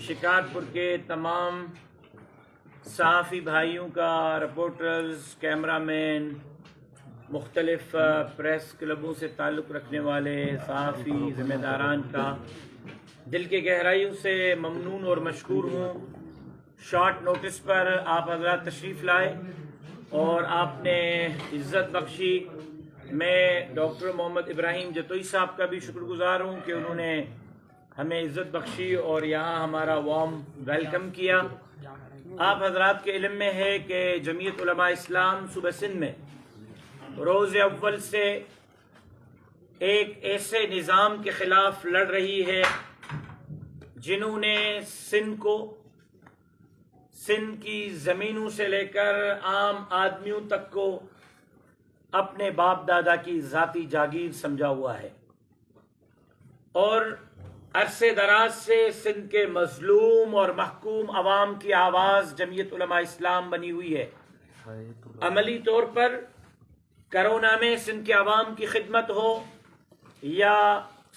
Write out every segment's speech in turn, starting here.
शिकारपुर के तमाम सहाफ़ी भाइयों का, रिपोर्टर्स, कैमरामैन, मुख्तलिफ़ प्रेस क्लबों से ताल्लुक़ रखने वाले सहाफ़ी ज़िम्मेदारान का दिल के गहराइयों से ममनून और मशकूर हूँ। शॉर्ट नोटिस पर आप हज़रात तशरीफ़ लाए और आपने इज़्ज़त बख्शी। मैं डॉक्टर मोहम्मद इब्राहिम जतोई साहब का भी शुक्रगुज़ार हूँ कि उन्होंने हमें इज़्ज़त बख्शी और यहाँ हमारा वार्म वेलकम किया। आप हज़रात के इल्म में है कि जमीयत उलमा इस्लाम सूबा सिंध में रोज़ अव्वल से एक ऐसे निज़ाम के ख़िलाफ़ लड़ रही है जिन्होंने सिंध की ज़मीनों से लेकर आम आदमियों तक को अपने बाप दादा की ज़ाती जागीर समझा हुआ है और अरसे दराज से सिंध के मजलूम और महकूम अवाम की आवाज़ जमीयत उलमा इस्लाम बनी हुई है। अमली तौर पर कोरोना में सिंध के अवाम की खिदमत हो या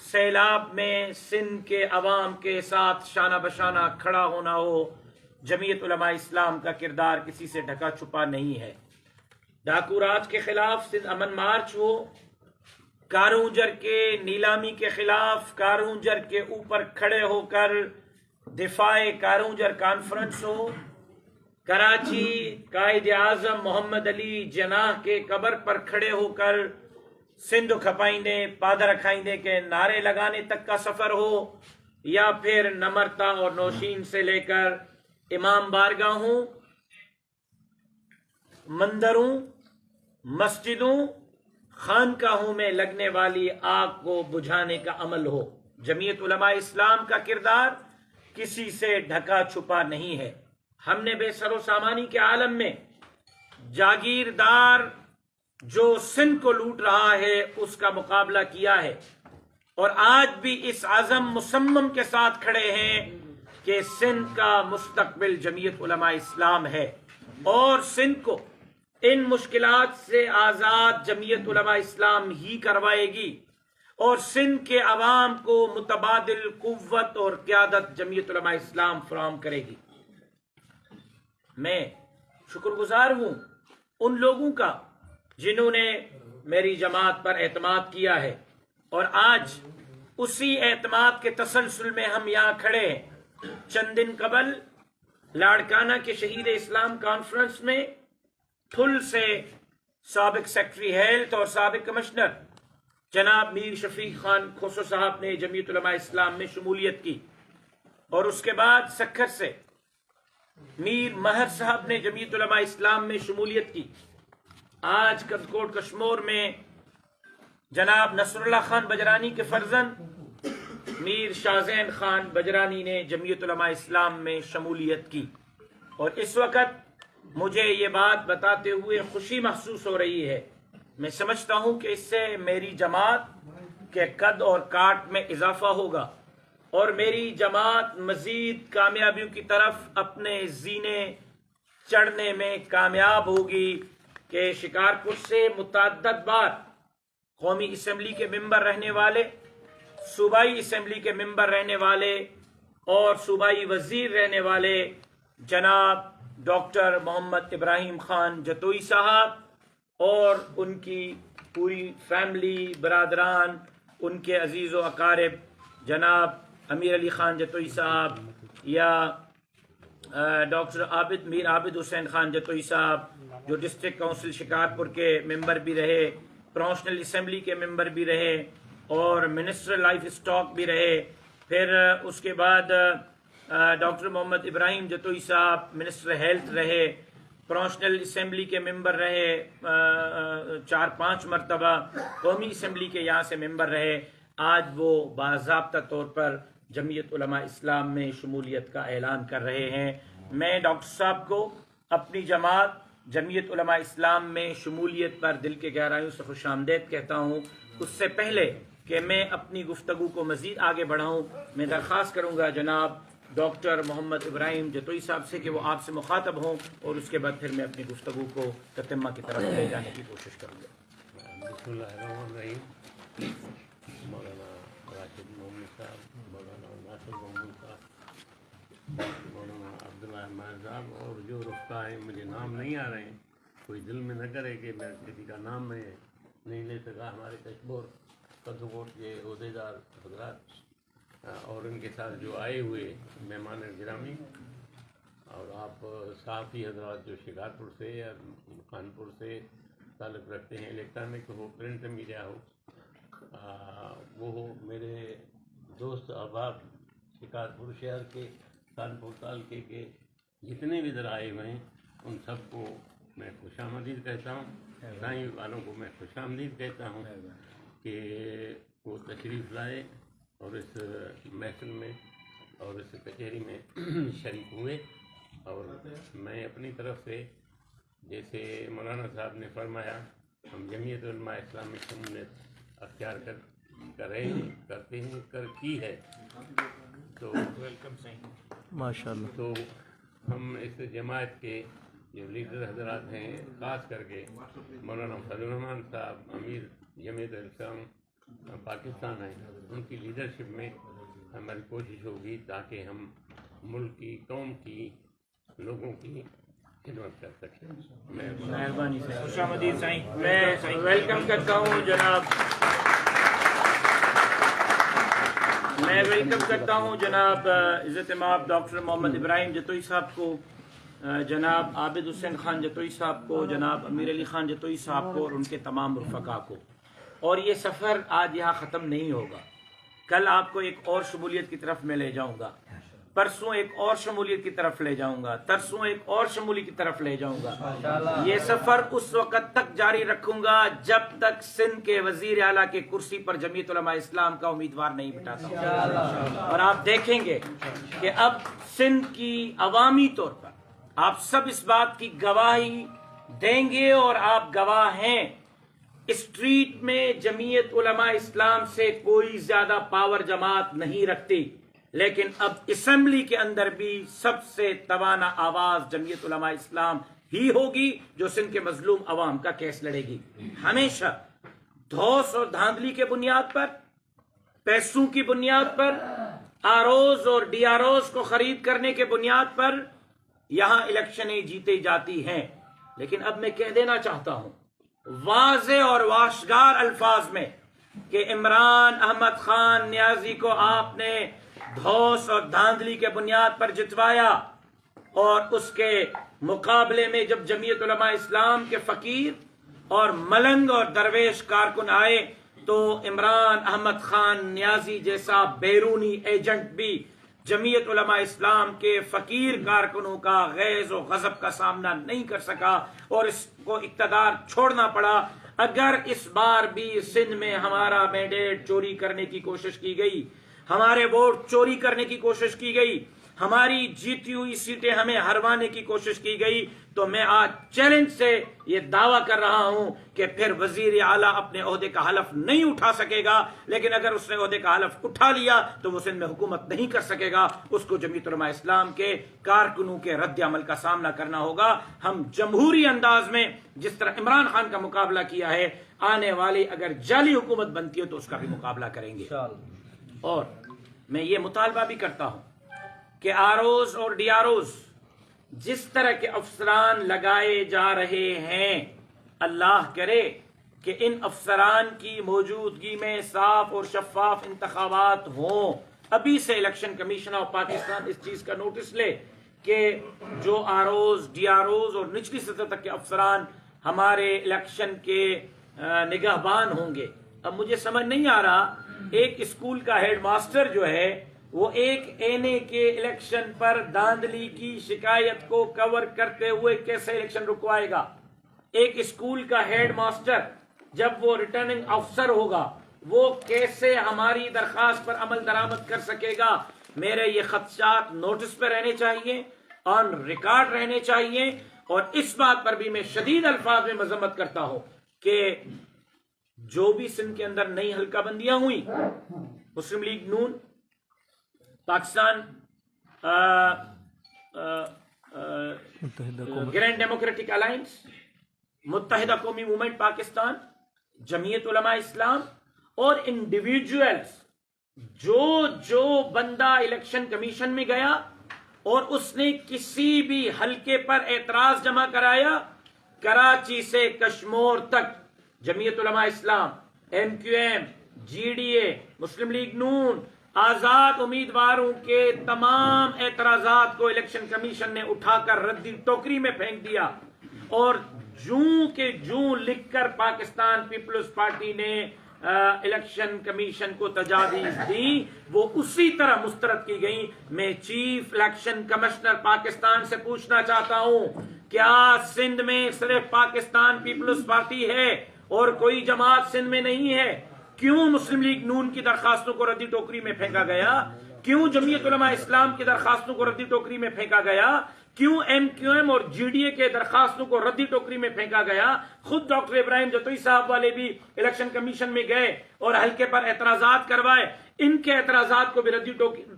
सैलाब में सिंध के अवाम के साथ शाना बशाना खड़ा होना हो, जमीयत उलमा इस्लाम का किरदार किसी से ढका छुपा नहीं है। डाकू राज के खिलाफ सिंध अमन मार्च हो, कारूंजर के नीलामी के खिलाफ कारूंजर के ऊपर खड़े होकर दिफाए कारूंजर कॉन्फ्रेंस हो, कराची कायद आजम मोहम्मद अली जनाह के कब्र पर खड़े होकर सिंध खपाइंदे पादर खाइंदे के नारे लगाने तक का सफर हो, या फिर नम्रता और नौशीन से लेकर इमाम बारगाहों, मंदिरों, मस्जिदों, खानकाहों में लगने वाली आग को बुझाने का अमल हो। जमीयत उलमा इस्लाम का किरदार किसी से ढका छुपा नहीं है। हमने बेसरो सामानी के आलम में जागीरदार जो सिंध को लूट रहा है उसका मुकाबला किया है और आज भी इस आज़म मुसम्मम के साथ खड़े हैं कि सिंध का मुस्तकबिल जमीयत उलमा इस्लाम है और सिंध को इन मुश्किलात से आज़ाद जमीयत उलमा इस्लाम ही करवाएगी और सिंध के अवाम को मुतबादिल कुव्वत और क़यादत जमीयत उलमा इस्लाम फराहम करेगी। मैं शुक्रगुजार हूँ उन लोगों का जिन्होंने मेरी जमात पर एतमाद किया है और आज उसी एतमाद के तसलसल में हम यहाँ खड़े हैं। चंद दिन कबल लाड़काना के शहीद इस्लाम कॉन्फ्रेंस में थुल से साबिक सेक्रेटरी हेल्थ और साबिक कमिश्नर जनाब मीर शफीक खान खोसो साहब ने जमीयत उलमा इस्लाम में शमूलियत की और उसके बाद सक्खर से मीर महर साहब ने जमीयत उलमा इस्लाम में शमूलियत की। आज कदकोट कश्मोर में जनाब नसरुल्लाह खान बजरानी के फर्जंद मीर शाहजैन खान बजरानी ने जमीयत उलमा इस्लाम में शमूलियत की और इस वक्त मुझे ये बात बताते हुए खुशी महसूस हो रही है। मैं समझता हूँ कि इससे मेरी जमात के कद और काट में इजाफा होगा और मेरी जमात मजीद कामयाबियों की तरफ अपने जीने चढ़ने में कामयाब होगी कि शिकारपुर से मुतअद्दिद बार कौमी असम्बली के मेंबर रहने वाले, सूबाई असम्बली के मेंबर रहने वाले और सूबाई वजीर रहने वाले जनाब डॉक्टर मोहम्मद इब्राहिम खान जतोई साहब और उनकी पूरी फैमिली, बरादरान, उनके अजीज़ व अकारिब जनाब अमीर अली खान जतोई साहब या डॉक्टर मीर आबिद हुसैन खान जतोई साहब जो डिस्ट्रिक्ट काउंसिल शिकारपुर के मेंबर भी रहे, प्रोविंशियल असम्बली के मेंबर भी रहे और मिनिस्टर लाइफ स्टॉक भी रहे। फिर उसके बाद डॉक्टर मोहम्मद इब्राहिम जतोई साहब मिनिस्टर हेल्थ रहे, प्रोविंशियल असम्बली के मेंबर रहे, 4-5 मरतबा कौमी असम्बली के यहाँ से मेंबर रहे। आज वो बाज़ाब्ता तौर पर जमीयत उलमा इस्लाम में शमूलियत का ऐलान कर रहे हैं। मैं डॉक्टर साहब को अपनी जमात जमीयत उलमा इस्लाम में शमूलियत पर दिल के गहराइयों से खुशामदीद कहता हूँ। उससे पहले कि मैं अपनी गुफ्तगू को मज़ीद आगे बढ़ाऊँ, मैं दरख्वास्त करूँगा जनाब डॉक्टर मोहम्मद इब्राहिम जतोई साहब से कि वो आपसे मुखातब हों और उसके बाद फिर मैं अपनी गुफ्तगू को ततम्मा की तरफ ले जाने की कोशिश करूँगा। बिस्मिल्लाहिर्रहमानिर्रहीम। मौलाना राशिद मोमिन साहब, मौलाना नासिर मोमिन साहब, عمائر صاحب، اور جو رفقا ہیں مجھے نام نہیں آ رہے ہیں، کوئی دل میں نہ کرے کہ میں کسی کا نام میں نہیں لے سکا، ہمارے کشمور قدوکوٹ کے عہدیدار حضرات اور ان کے ساتھ جو آئے ہوئے مہمان گرامی، اور آپ صحافی حضرات جو شکارپور سے یا کانپور سے تعلق رکھتے ہیں، الیکٹرانک ہو پرنٹ میڈیا ہو، وہ ہو میرے دوست احباب شکارپور شہر کے، کانپور تعلقے کے جتنے بھی ادھر آئے ہوئے ہیں، ان سب کو میں خوش آمدید کہتا ہوں، سائیں والوں کو میں خوش آمدید کہتا ہوں کہ وہ تشریف لائے اور اس محفل میں اور اس کچہری میں شریک ہوئے۔ اور میں اپنی طرف سے جیسے مولانا صاحب نے فرمایا، ہم جمعیت علماء اسلامی شمولیت اختیار کر رہے ہیں، کرتے ہیں، کی ہے، تو ویلکم سائیں ماشاء اللہ۔ تو ہم اس جماعت کے جو لیڈر حضرات ہیں، خاص کر کے مولانا فضل الرحمان صاحب امیر جمعیت اسلام پاکستان ہیں، ان کی لیڈرشپ میں ہماری کوشش ہوگی تاکہ ہم ملک کی، قوم کی، لوگوں کی خدمت کر سکیں۔ مہربانی سے خوش آمدید سائیں۔ میں ویلکم کرتا ہوں جناب عزت مآب ڈاکٹر محمد ابراہیم جتوئی صاحب کو، جناب عابد حسین خان جتوئی صاحب کو، جناب امیر علی خان جتوئی صاحب کو اور ان کے تمام رفقا کو۔ اور یہ سفر آج یہاں ختم نہیں ہوگا، کل آپ کو ایک اور شمولیت کی طرف میں لے جاؤں گا، پرسوں ایک اور شمولیت کی طرف لے جاؤں گا، ترسوں ایک اور شمولیت کی طرف لے جاؤں گا۔ یہ سفر اس وقت تک جاری رکھوں گا جب تک سندھ کے وزیر اعلیٰ کے کرسی پر جمعیت علماء اسلام کا امیدوار نہیں بٹھاتا ہوں۔ اور آپ دیکھیں گے کہ اب سندھ کی عوامی طور پر آپ سب اس بات کی گواہی دیں گے، اور آپ گواہ ہیں، اسٹریٹ میں جمعیت علماء اسلام سے کوئی زیادہ پاور جماعت نہیں رکھتی، لیکن اب اسمبلی کے اندر بھی سب سے توانا آواز جمعیت علماء اسلام ہی ہوگی جو سندھ کے مظلوم عوام کا کیس لڑے گی۔ ہمیشہ دھوس اور دھاندلی کے بنیاد پر، پیسوں کی بنیاد پر، آروز اور ڈی آروز کو خرید کرنے کے بنیاد پر یہاں الیکشنیں جیتی جاتی ہیں۔ لیکن اب میں کہہ دینا چاہتا ہوں واضح اور واشگار الفاظ میں کہ عمران احمد خان نیازی کو آپ نے دھوس اور دھاندلی کے بنیاد پر جتوایا، اور اس کے مقابلے میں جب جمعیت علماء اسلام کے فقیر اور ملنگ اور درویش کارکن آئے تو عمران احمد خان نیازی جیسا بیرونی ایجنٹ بھی جمعیت علماء اسلام کے فقیر کارکنوں کا غیظ و غضب کا سامنا نہیں کر سکا اور اس کو اقتدار چھوڑنا پڑا۔ اگر اس بار بھی سندھ میں ہمارا مینڈیٹ چوری کرنے کی کوشش کی گئی، ہمارے ووٹ چوری کرنے کی کوشش کی گئی، ہماری جیتی ہوئی سیٹیں ہمیں ہروانے کی کوشش کی گئی، تو میں آج چیلنج سے یہ دعویٰ کر رہا ہوں کہ پھر وزیر اعلیٰ اپنے عہدے کا حلف نہیں اٹھا سکے گا، لیکن اگر اس نے عہدے کا حلف اٹھا لیا تو وہ سندھ میں حکومت نہیں کر سکے گا، اس کو جمعیت علماء اسلام کے کارکنوں کے رد عمل کا سامنا کرنا ہوگا۔ ہم جمہوری انداز میں جس طرح عمران خان کا مقابلہ کیا ہے، آنے والی اگر جعلی حکومت بنتی ہے تو اس کا بھی مقابلہ کریں گے۔ اور میں یہ مطالبہ بھی کرتا ہوں کہ آروز اور ڈی آروز جس طرح کے افسران لگائے جا رہے ہیں، اللہ کرے کہ ان افسران کی موجودگی میں صاف اور شفاف انتخابات ہوں۔ ابھی سے الیکشن کمیشن آف پاکستان اس چیز کا نوٹس لے کہ جو آروز، ڈی آروز اور نچلی سطح تک کے افسران ہمارے الیکشن کے نگہبان ہوں گے۔ اب مجھے سمجھ نہیں آ رہا ایک اسکول کا ہیڈ ماسٹر جو ہے وہ ایک اینے کے الیکشن پر دھاندلی کی شکایت کو کور کرتے ہوئے کیسے الیکشن رکوائے گا؟ ایک اسکول کا ہیڈ ماسٹر جب وہ ریٹرننگ افسر ہوگا وہ کیسے ہماری درخواست پر عمل درآمد کر سکے گا؟ میرے یہ خدشات نوٹس پہ رہنے چاہیے، آن ریکارڈ رہنے چاہیے، اور اس بات پر بھی میں شدید الفاظ میں مذمت کرتا ہوں کہ جو بھی سندھ کے اندر نئی حلقہ بندیاں ہوئی، مسلم لیگ نون، پاکستان گرینڈ ڈیموکریٹک الائنس، متحدہ قومی موومنٹ پاکستان، جمعیت علماء اسلام اور انڈیویجولز، جو بندہ الیکشن کمیشن میں گیا اور اس نے کسی بھی حلقے پر اعتراض جمع کرایا، کراچی سے کشمور تک Jamiat Ulema Islam, M Q M, G D A, Muslim League Noon, آزاد امیدواروں کے تمام اعتراضات کو الیکشن کمیشن نے اٹھا کر ردی ٹوکری میں پھینک دیا، اور جوں کے جوں لکھ کر پاکستان پیپلز پارٹی نے الیکشن کمیشن کو تجاویز دی، وہ اسی طرح مسترد کی گئی۔ میں چیف الیکشن کمشنر پاکستان سے پوچھنا چاہتا ہوں، کیا سندھ میں صرف پاکستان پیپلز پارٹی ہے اور کوئی جماعت سندھ میں نہیں ہے؟ کیوں مسلم لیگ نون کی درخواستوں کو ردی ٹوکری میں پھینکا گیا؟ کیوں جمعیت علماء اسلام کی درخواستوں کو ردی ٹوکری میں پھینکا گیا؟ کیوں ایم کیو ایم اور جی ڈی اے کے درخواستوں کو ردی ٹوکری میں پھینکا گیا؟ خود ڈاکٹر ابراہیم جتوئی صاحب والے بھی الیکشن کمیشن میں گئے اور حلقے پر اعتراضات کروائے، ان کے اعتراضات کو بھی ردی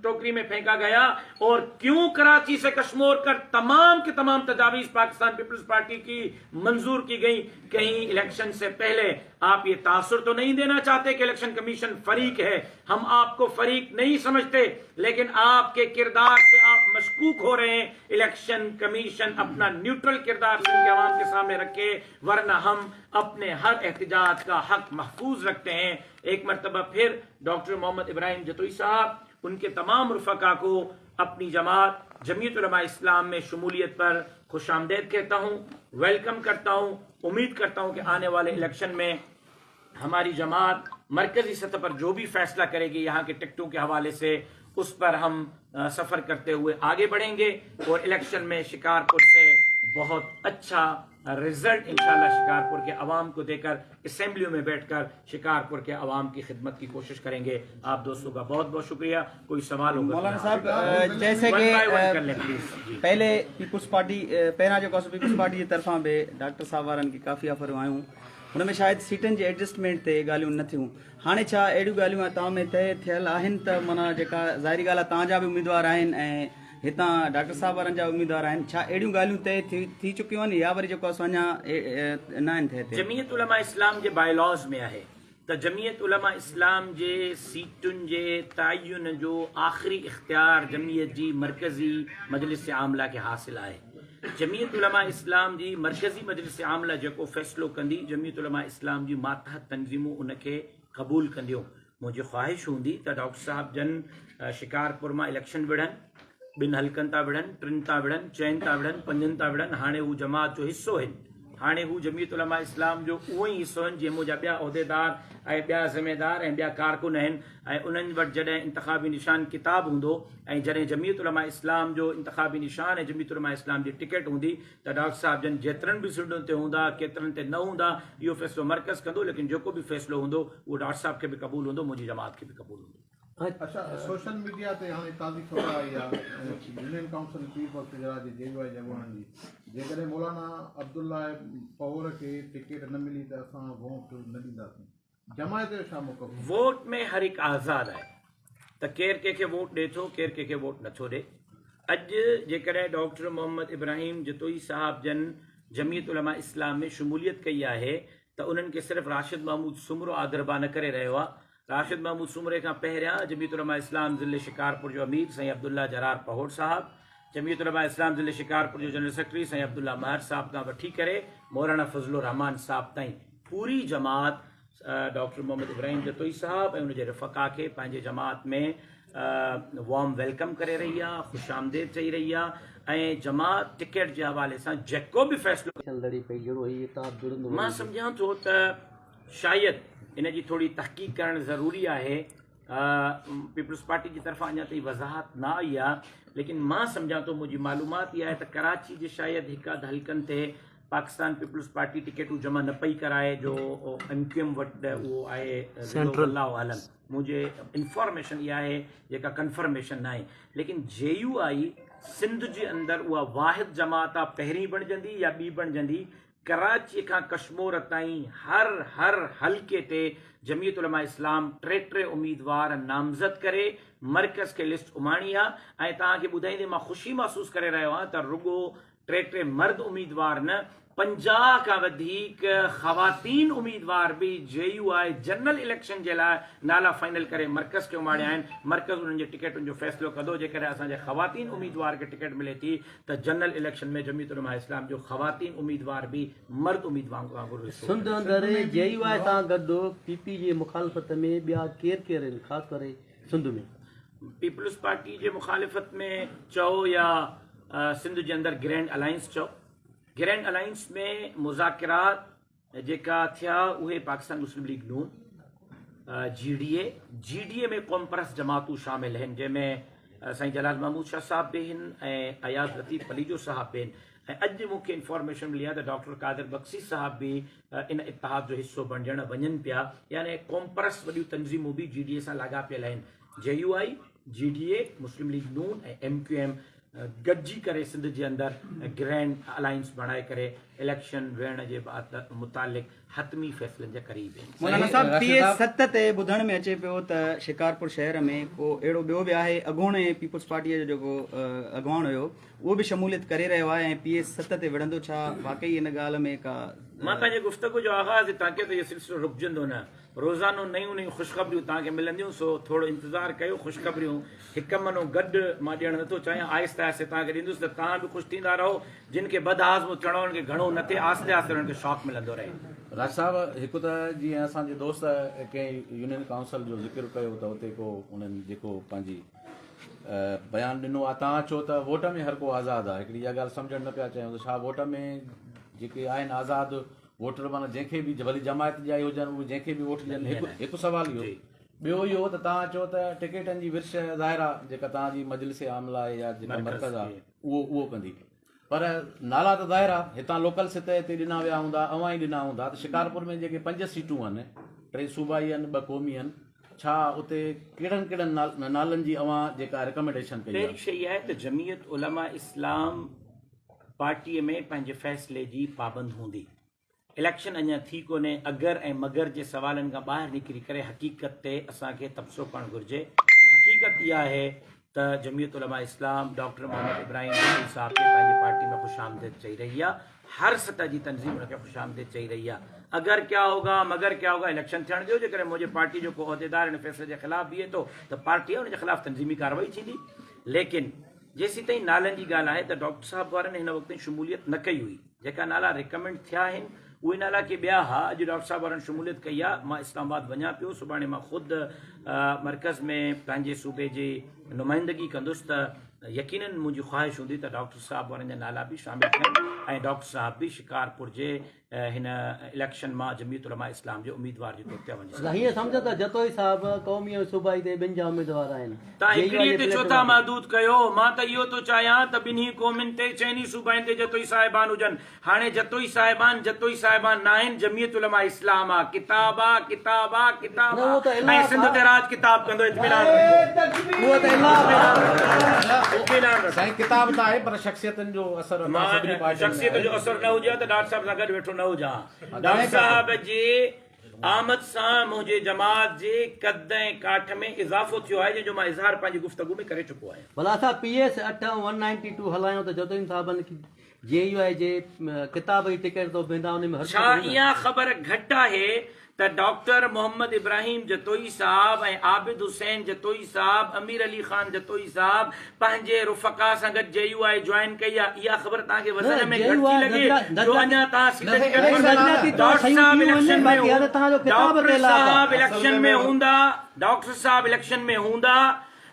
ٹوکری میں پھینکا گیا۔ اور کیوں کراچی سے کشمور کر تمام کے تمام تجاویز پاکستان پیپلز پارٹی کی منظور کی گئی؟ کہیں الیکشن سے پہلے آپ یہ تاثر تو نہیں دینا چاہتے کہ الیکشن کمیشن فریق ہے؟ ہم آپ کو فریق نہیں سمجھتے، لیکن آپ کے کردار سے آپ مشکوک ہو رہے ہیں۔ الیکشن کمیشن اپنا نیوٹرل کردار سندھ کے عوام کے سامنے رکھے، ورنہ ہم اپنے ہر احتجاج کا حق محفوظ رکھتے ہیں۔ ایک مرتبہ پھر ڈاکٹر محمد ابراہیم جتوئی صاحب، ان کے تمام رفقا کو اپنی جماعت جمعیت علماء اسلام میں شمولیت پر خوش آمدید کہتا ہوں، ویلکم کرتا ہوں۔ امید کرتا ہوں کہ آنے والے الیکشن میں ہماری جماعت مرکزی سطح پر جو بھی فیصلہ کرے گی یہاں کے ٹکٹوں کے حوالے سے، اس پر ہم سفر کرتے ہوئے آگے بڑھیں گے، اور الیکشن میں شکارپور سے بہت اچھا رزلٹ انشاءاللہ شکارپور کے عوام کو دے کر اسمبلیوں میں بیٹھ کر شکارپور کے عوام کی خدمت کی کوشش کریں گے۔ آپ دوستوں کا بہت بہت شکریہ۔ کوئی سوال ہوگا مولانا صاحب، جیسے کہ پہلے پیپلز پارٹی پہنا جو پیپلز پارٹی کی طرفاں بھی ڈاکٹر صاحب وارن کی کافی آفروں آیوں، ان میں شاید سیٹن کے ایڈجسٹمنٹ تے ॻाल्हियूं न थियूं। हाणे छा अहिड़ियूं ॻाल्हियूं तव्हां में तय थियल आहिनि त माना जेका ज़ाहिरी ॻाल्हि आहे तव्हांजा बि उम्मीदवार आहिनि ऐं हितां डॉक्टर साहब वारनि जा उम्मीदवार आहिनि, छा अहिड़ियूं ॻाल्हियूं तय थी चुकियूं आहिनि या वरी जेको असां अञा न आहिनि थिए? जमीयत उलमा इस्लाम जे बायलॉज में आहे त जमीयत उलमा इस्लाम जे सीटुनि जे तयन जो आख़िरी इख्तियार जमीयत जी मरकज़ी मजलिस आमला खे हासिल आहे। जमीयत उलमा इस्लाम जी मरकज़ी मजलिस आमला जेको फ़ैसिलो कंदी, जमीयत उलमा इस्लाम जी मातहत तंज़ीमूं उनखे क़बूल कंदियूं। मुंहिंजी ख़्वाहिश हूंदी त डॉक्टर साहब जन शिकारपुर मां इलेक्शन विढ़नि, 2 हल्कनि था विढ़नि, 3 था विढ़नि, 4 था विढ़नि, 5 था विढ़नि। हाणे हू जमात जो हिस्सो आहिनि, हाणे हू जमीयत उलमा इस्लाम जो उहो ई हिस्सो आहिनि जंहिं मुंहिंजा ॿिया उहिदेदार ऐं ॿिया ज़िम्मेदार ऐं ॿिया कारकुन आहिनि। ऐं उन्हनि वटि जॾहिं इंतिखाबी निशान किताब हूंदो ऐं जॾहिं जमीयत उलमा इस्लाम जो इंतिखाबी निशान ऐं जमीयत उलमा इस्लाम जी टिकट हूंदी त डॉक्टर साहब जन जेतिरनि बि सीटुनि ते हूंदा, केतिरनि ते न हूंदा, इहो फ़ैसिलो मर्कज़ कंदो, लेकिन जेको बि फ़ैसिलो हूंदो उहो डॉक्टर साहब खे बि क़बूल हूंदो, मुंहिंजी जमात खे बि क़बूल हूंदो। अच्छा, सोशल मीडिया ते हाणे ताज़ी ख़बर आई आहे union council chief of Gujarat जी जेवाई जगवान जी, जेकॾहिं मौलाना अब्दुल्ला पवोर खे टिकट न मिली त असां वोट न ॾींदासीं, जमायत जो छा मौक़िफ़? वोट में हर हिकु आज़ाद आहे त केरु कंहिंखे वोट ॾिए थो, केरु कंहिंखे वोट नथो ॾिए। अॼु जेकॾहिं डॉक्टर मोहम्मद इब्राहिम जतोई साहब जन जमीयत उलमा इस्लाम में शमूलियत कई आहे त उन्हनि खे सिर्फ़ु राशिद महमूद सुमरो आदरबा न करे रहियो आहे। राशिद महमूद सुमरे खां पहिरियां जमीयत उलमा इस्लाम ज़िले शिकारपुर जो अमीर साईं अब्दुल्ला जरार पहोड़ साहब, जमीयत उलमा इस्लाम ज़िले शिकारपुर जो जनरल सेक्रेटरी साईं अब्दुल्ला महर साहब खां वठी करे मौलाना फज़लुर रहमान साहब ताईं पूरी जमात डॉक्टर मोहम्मद इब्राहिम जतोई साहब ऐं उनजे रफ़क़ा खे पंहिंजे जमात में वार्म वेलकम करे रही आहे, ख़ुश आमदेद चई रही आहे। ऐं जमात टिकट जे हवाले सां जेको बि फ़ैसिलो मां सम्झां थो त शायदि इन जी थोड़ी तहक़ीक़ करणु ज़रूरी आहे। पीपल्स पार्टी जी तरफ़ां अञा ताईं वज़ाहत न आई आहे, लेकिन मां सम्झां थो, मुंहिंजी मालूमात इहा आहे त कराची जे शायदि हिकु अधु हल्कनि ते पाकिस्तान पीपल्स पार्टी टिकटूं जमा न पई कराए, जो MQM वटि उहो आहे अल्लाह आलम। मुंहिंजे इंफॉर्मेशन इहा आहे जेका कंफर्मेशन न आहे, लेकिन JUI सिंध जे अंदरि उहा वाहिद जमात आहे, पहिरीं बणिजंदी या ॿी बणिजंदी। कराची खां कश्मीर ताईं हर हल्के ते जमीयत उलमा इस्लाम 3 उम्मीदवार नामज़द करे मरकज़ खे लिस्ट उमाणी आहे। ऐं तव्हांखे ॿुधाईंदे मां ख़ुशी महसूस करे रहियो आहियां त रुगो टे मर्द उम्मीदवार न 50 का वधीक ख़वातीन उम्मीदवार भी JUI जनरल इलेक्शन जे लाइ नाला फाइनल करे मर्कज़ खे उमाड़िया आहिनि। मर्कज़ उन्हनि जे टिकटुनि जो फ़ैसिलो कंदो। जेकॾहिं असांजे ख़वातीन उम्मीदवार खे टिकट मिले थी त जनरल इलेक्शन में जमीयत उलमा इस्लाम जो ख़वातीन उम्मीदवार भी मर्द उम्मीदवार वांगुरु सिंध अंदरि JUI सां गॾु PP जे मुखालफ़त में ॿिया केरु केरु आहिनि, ख़ासि करे सिंध में? पीपल्स पार्टी जे मुखालिफ़त में चओ या सिंध जे अंदरि ग्रैंड अलायंस चओ। ग्रैंड अलायंस में मुज़ाकिरात जेका थिया उहे पाकिस्तान मुस्लिम लीग नून, GDA में क़ौम परस्त जमातूं शामिल आहिनि, जंहिंमें साईं जलाल महमूद शाह साहब भी आहिनि ऐं अयाज़ लतीफ़ पलीजो साहब भी आहिनि। ऐं अॼु मूंखे इंफॉर्मेशन मिली आहे त डॉक्टर कादिर बख्शी साहब भी इन इतिहाद जो हिस्सो बणजण वञनि पिया। यानी क़ौम परस्त वॾियूं तंज़ीमूं भी GDA सां लाॻापियल आहिनि। JUI, GDA, मुस्लिम लीग नून ऐं MQM गॾिजी करे सिंध जे अंदरि ग्रैंड अलायंस बणाए करे इलेक्शन वेहण जे मुतालिक़ हतमी फ़ैसिलनि जे क़रीब आहिनि। मौलाना साहब PS 7 ते ॿुधण में अचे पियो त शिकारपुर शहर में को अहिड़ो ॿियो बि आहे अॻूणे पीपल्स पार्टीअ जो जेको अॻवान हुयो उहो बि शमूलियत करे रहियो आहे ऐं PS 7 ते विढ़ंदो। छा वाकई इन ॻाल्हि में का? मां पंहिंजे गुफ़्तगू जो आगाज़ हितां कयो त इहो सिलसिलो रुकजंदो न। रोज़ानो नयूं नयूं ख़ुशख़बरियूं तव्हांखे मिलंदियूं, सो थोरो इंतज़ारु कयो। ख़ुशख़बरियूं हिकु मनो गॾु मां ॾियणु नथो चाहियां, आहिस्ते आहिस्ते तव्हांखे ॾींदुसि त तव्हां बि ख़ुशि थींदा रहो। जिन खे बदहाज़मो चवणो उन्हनि खे घणो न थिए, आहिस्ते आहिस्ते उन्हनि खे शौक़ु मिलंदो रहे। राज साहब, हिकु त जीअं असांजे दोस्त कंहिं यूनियन काउंसिल जो ज़िक्र कयो त उते को उन्हनि जेको पंहिंजी बयानु ॾिनो आहे, तव्हां चओ त वोट में हर को आज़ादु आहे। हिकिड़ी इहा ॻाल्हि सम्झणु न पिया चाहियूं त छा वोट में जेके आहिनि आज़ादु वोटर माना जंहिंखे बि भली जमायत जा हुजनि उहे जंहिंखे बि वोट ॾियनि? हिकु सुवाल इहो। ॿियो इहो त तव्हां चओ त टिकटनि जी विर्छ ज़ाहिरा जेका तव्हांजी मजलिस आमला आहे या जेका मर्कज़ आहे उहो कंदी, पर नाला त ज़ाहिर आहे हितां लोकल सतह ते ॾिना विया हूंदा, अवां ई ॾिना हूंदा। त शिकारपुर में जेके 5 सीटूं आहिनि, 3 सूबाई आहिनि, 2 क़ौमी आहिनि, छा उते कहिड़नि नालनि जी अवां जेका रिकमेंडेशन कई? पहिरीं शइ आहे त जमीयत उलमा इस्लाम पार्टीअ में पंहिंजे फ़ैसिले जी पाबंद हूंदी। इलेक्शन अञा थी कोन्हे। अगर ऐं मगर जे सवालनि खां ॿाहिरि निकिरी करे हक़ीक़त ते असांखे तबसरो करणु घुरिजे। हक़ीक़त इहा आहे त जमीयत उलमा इस्लाम डॉक्टर मोहम्मद इब्राहिम साहब खे पंहिंजी पार्टी में ख़ुश आमदीद चई रही आहे। हर सतह जी तंज़ीम उनखे ख़ुश आमदीद चई रही आहे। अगर क्या होगा मगर क्या होगा, इलेक्शन थियण ॾियो। जेकॾहिं मुंहिंजी पार्टी जो को उहिदेदार इन फ़ैसिले जे ख़िलाफ़ बीहे थो त पार्टी आहे उनजे ख़िलाफ़ तंज़ीमी कार्रवाई थींदी। लेकिन जेसीं ताईं नालनि जी ॻाल्हि आहे त डॉक्टर साहब वारनि हिन वक़्तु शमूलियत न कई हुई। जेका नाला रिकमेंड थिया आहिनि उहे नाला के ॿिया हा। अॼु डॉक्टर साहब वारनि शमूलियत कई आहे। मां इस्लामाबाद वञा पियो, सुभाणे मां ख़ुदि मर्कज़ में पंहिंजे सूबे जी नुमाइंदगी कंदुसि त यकीनन मुंहिंजी ख़्वाहिश हूंदी त डॉक्टर साहब वारनि जा नाला बि शामिल थियनि ऐं डॉक्टर साहब बि शिकारपुर जे हिन इलेक्शन मां जमीयत उलमा इस्लाम जे उम्मीदवार जे तौर ते वञे। हीअं सम्झो त जतोई साहब क़ौमी ऐं सूबाई ते ॿिनि जा उम्मीदवार आहिनि। तव्हां हिकिड़ीअ ते छो था महदूद कयो? मां त इहो थो चाहियां त ॿिन्ही क़ौमुनि ते 4 सूबाइनि ते जतोई साहिबान हुजनि। हाणे जतोई साहिबान न आहिनि, जमीयत उलमा इस्लाम आहे। किताब आहे, किताब आहे, किताब आहे ऐं सिंध ते राज किताब कंदो। इत्मीनान साईं, किताब त आहे पर शख़्सियतनि जो असर शख़्सियत जो असर न हुजे त डॉक्टर साहब सां गॾु वेठो न हुजां। डॉक्टर साहब जे आमद सां मुंहिंजे जमात जे कद ऐं काठ में इज़ाफ़ो थियो आहे, जंहिंजो मां इज़हार पंहिंजी गुफ़्तगू में करे चुको आहियां। भला असां PS 8 192 हलायूं त जतोई साहबनि JUI जे किताब जी टिकट तो वेंदा उन में छा इहा ख़बर घटि आहे त डॉक्टर मोहम्मद इब्राहिम जतोई साहब ऐं आबिद हुसैन जतोई साहब, अमीर अली खान जतोई साहब पंहिंजे रुफ़का सां गॾु JUI ज्वाइन कई आहे? इहा ख़बर तव्हांखे वज़न में घटि थी लॻे जो अञा तव्हां डॉक्टर साहब इलेक्शन में हूंदा।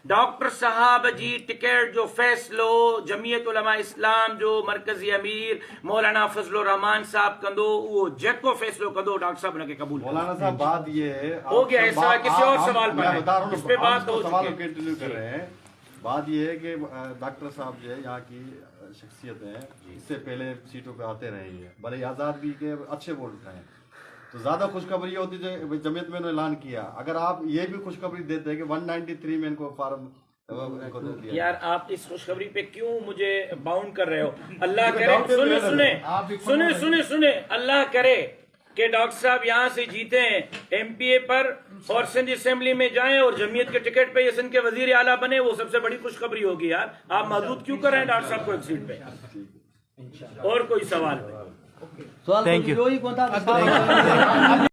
डॉक्टर साहब जी टिकट जो फैसलो जमीयत उलमा इस्लाम जो मरकजी अमीर मौलाना फजलुर रहमान साहब कंदो। वो जेको फैसलो कंदो डॉक्टर साहब उनके कबूल। मौलाना साहब बात ये है, हो गया ऐसा किसी और सवाल पर इस पे बात हो सवाल कंटिन्यू कर रहे हैं। बात ये है कि डॉक्टर साहब जो है यहाँ की शख्सियत है, इससे पहले सीटों पे आते रहे हैं, भले आज़ाद भी के अच्छे वोट उठाए, तो ज्यादा खुशखबरी ये होती जो जमीयत में ऐलान किया। अगर आप ये भी खुशखबरी देते हैं कि 193 में इनको फार्म यार आप इस खुशखबरी पे क्यों मुझे बाउंड कर रहे हो? अल्लाह करे सुने सुने सुने सुने सुने अल्लाह करे कि डॉक्टर साहब यहाँ से जीते हैं MPA पर और सिंध असेंबली में जाएं और जमीयत के टिकट पे ये सिंध के वजीर आला बने, वो सबसे बड़ी खुशखबरी होगी। यार आप महदूद क्यों कर रहे हैं डॉक्टर साहब को एक सीट पे? और कोई सवाल? सवाल कोई कोई कोन था